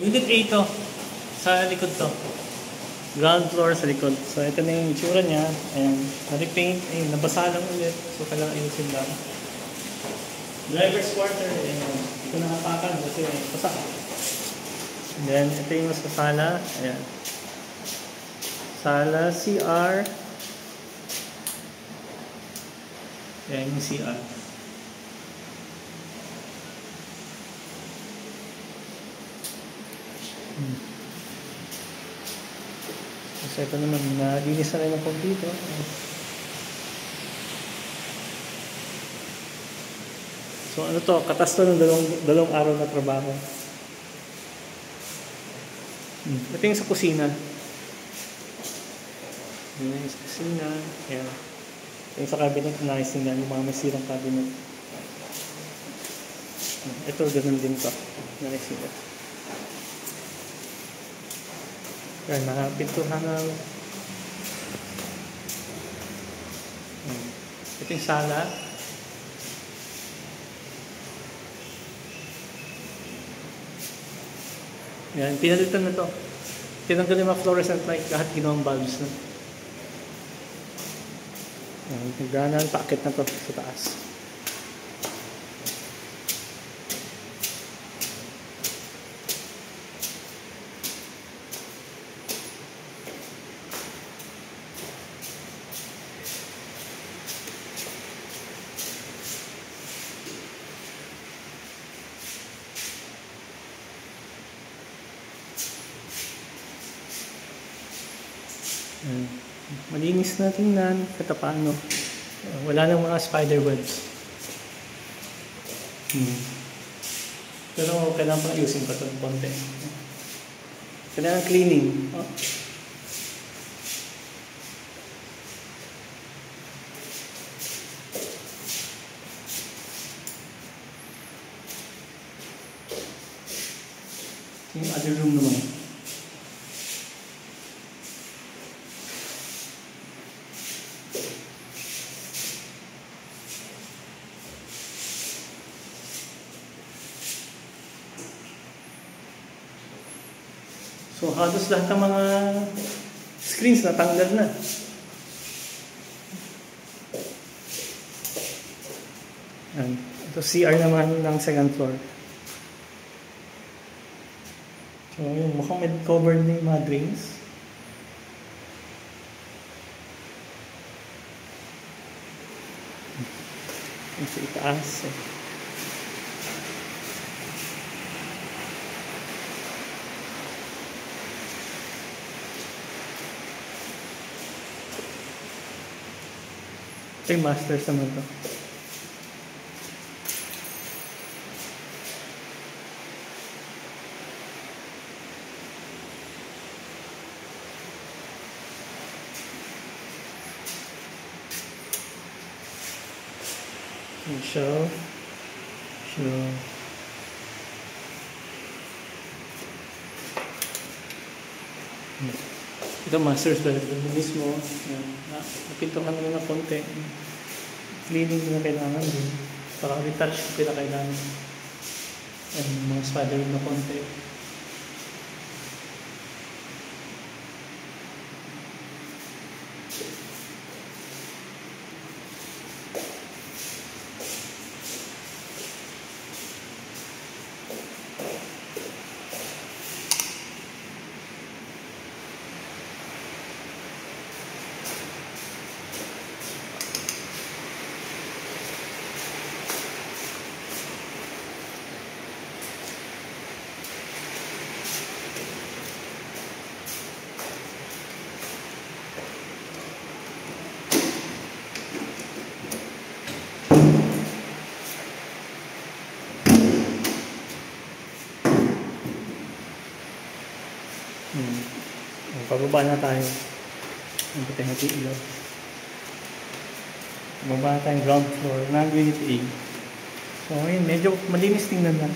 Unit 8 to. Sa likod to. Ground floor sa likod. So ito na yung itsura niya. Ayan. Na-repaint. Ayun, nabasa lang ulit. So kailangan ayusin lang. Driver's quarter. Ayan. Ito nakapakan kasi basa. And then ito yung sa sala. Ayan. Sala, CR. Ayan yung CR. So ito naman, nalinis na rin ang dito. So ano to, katas to ng dalawang araw na trabaho. Ito yung sa kusina. Ito yung sa kusina. Ayan. Ito yung sa cabinet, nice tingnan yung mga masirang cabinet. Ito, ganun din to. Nice tingnan. Yan, nakapintuhan ng ito yung sala. Yan, pinalitan na to. Tinanggal yung mga fluorescent light, lahat ginawang bulbs na. Yan, nagdanan, paakit na to sa taas. Malinis na tingnan kahit paano. Wala nang mga spider webs. Pero kailangan pa ayusin pa ito ng konti. Kailangan cleaning. Yung other room naman. So halos lahat ng mga screens natanggal na. Yan. Ito CR naman ng second floor. So yun, mukhang may covered na yung mga drains. Yung sa itaas eh. Ito yung masters naman to. Show. Ito masters bedroom mismo. Napintuhan na ng konti. Cleaning na kailangan din. Para retouch ko na kailangan. And mga spider na konti. Pababa na tayo. Ang patay natin ilaw. Pababa na tayong ground floor ng unit A. So ngayon, medyo malinis tingnan na.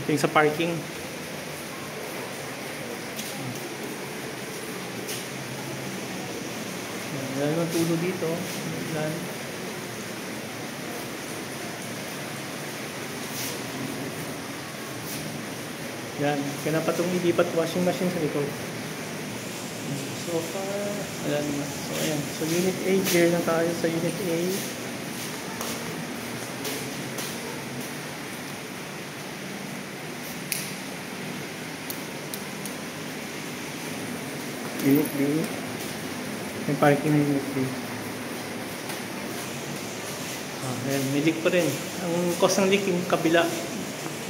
Ito yung sa parking. Wala naman tulo dito. Wala. Yan. Kaya pa itong ilipat washing machine sa likod. So far, wala naman. So ayan. So unit A, clear na tayo sa unit A. Unit B. May parking na unit B. Ayan, may leak pa rin. Ang cause ng leak yung kabila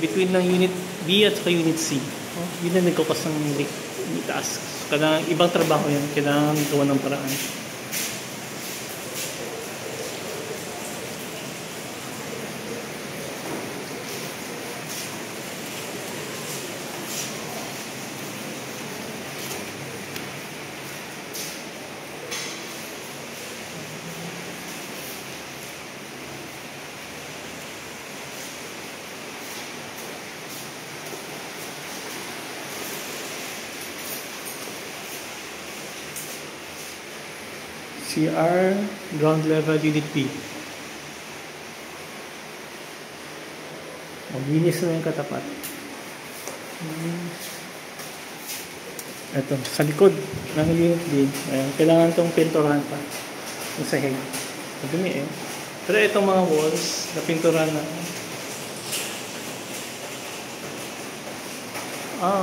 between ng unit B at saka unit C. Yun na nagkakos ng leak. Itaas. So, kailangan, ibang trabaho yan. Kailangan gawa ng paraan. CR, ground level, unit B. Maglinis na yung katapat. Ito, sa likod ng unit B. Ayan, kailangan itong pinturahan pa. Yung sa head. Madumi eh. Pero itong mga walls, na pinturahan na.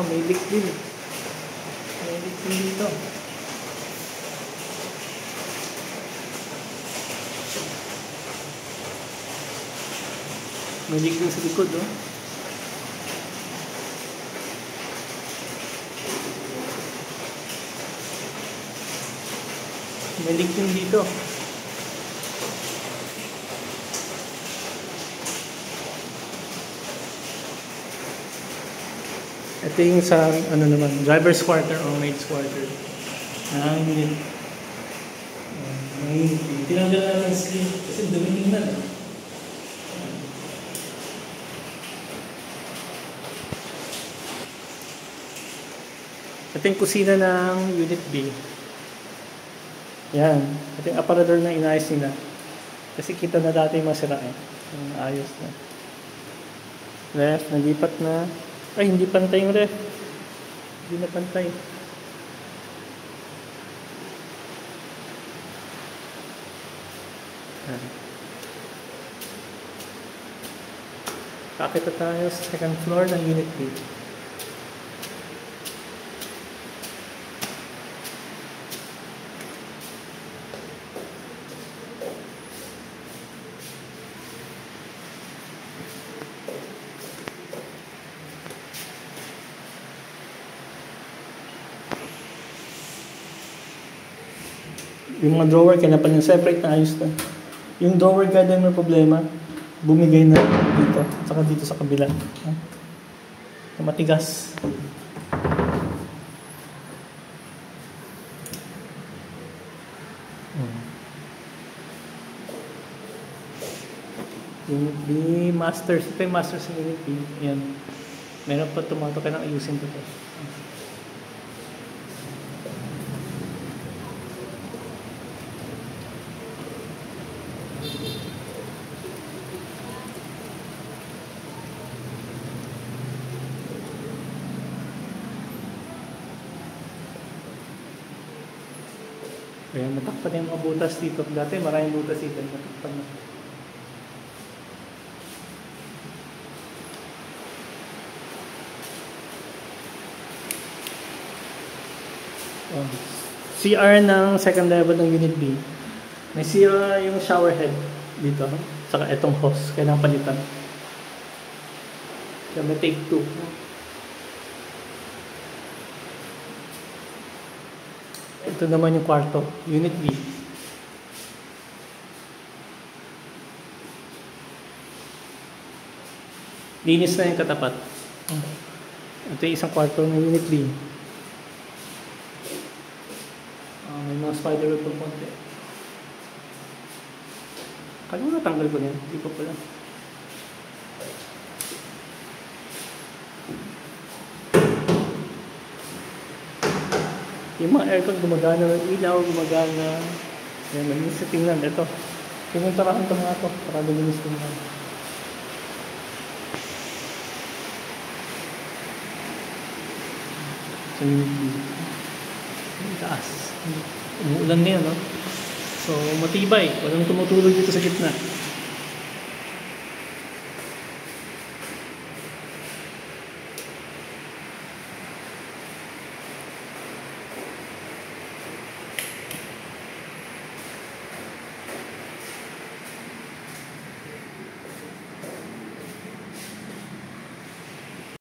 May leak din. May leak din dito. May leak din sa likod, oh. May leak din dito. Ito yung sa, ano naman, driver's quarter o maid's quarter. Hindi. Tinanggal na ng screen kasi dumiling na. Ito yung kusina ng unit B. Yan. Ito yung aparador na inayos nila. Kasi kita na dati yung masira eh. Ayos na. Ref, nalipat na. Ay, hindi pantay yung ref. Hindi na pantay. Yan. Kakita tayo sa second floor ng unit B. Yung mga drawer, kaya pa yung separate na ayos na. Yung drawer guide na may problema, bumigay na dito, saka dito sa kabila. Matigas. Unit B, masters. Ito yung masters ng unit B. Yan. Meron pa tumato, kaya nang ayusin ko ito. Kaya natakpan yung mga butas dito. Dati maraming butas dito. Natakpan na. CR ng second level ng unit B. May CR yung shower head dito. Saka itong hose. Kailangan palitan. Kaya may take 2. Ito naman yung kwarto, unit B. Linis na yung katapat. Ito yung isang kwarto ng unit B. May mga spider web pang konti. Kaya mo natanggal ko niyan, hindi ko pala. Yung mga aircon gumagana, ilaw gumagana. Yan, malinis sa tingnan. Ito. Pinuntaraan ito mga to. Para malinis tingnan. Sa taas. Umuulan ngayon, no? So, matibay. Walang tumutulog dito sa gitna.